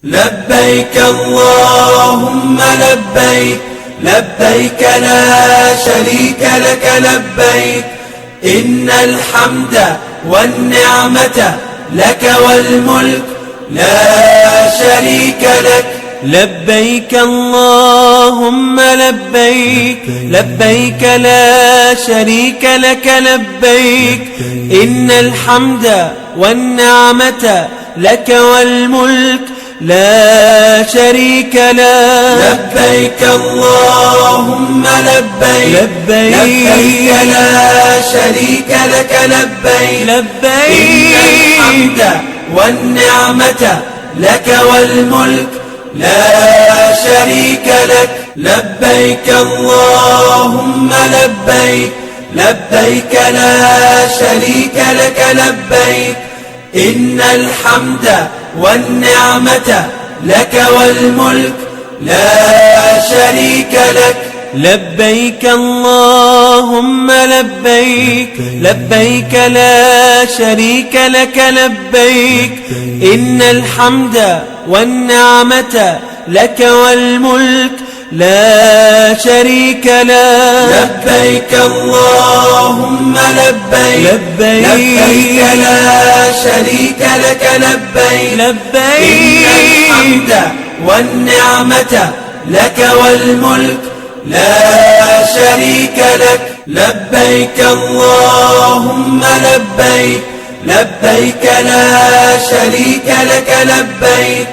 لبيك اللهم لبيك، لبيك لا شريك لك لبيك، إن الحمد والنعمة لك والملك لا شريك لك. لبيك اللهم لبيك، لبيك لا شريك لك لبيك، إن الحمد والنعمة لك والملك لا شريك لك. لبيك اللهم لبيك، لبيك لا شريك لك لبيك، إن الحمد والنعمة لك والملك لا شريك لك. لبيك اللهم لبيك، لبيك لا شريك لك لبيك، إن الحمد والنعمة لك والملك لا شريك لك. لبيك اللهم لبيك، لبيك لا شريك لك لبيك، إن الحمد والنعمة لك والملك لا شريك لك. لبيك اللهم لبيك، لبيك لا شريك لك لبيك، إن الحمد والنعمة لك والملك لا شريك لك. لبيك اللهم لبيك، لبيك لا شريك لك لبيك،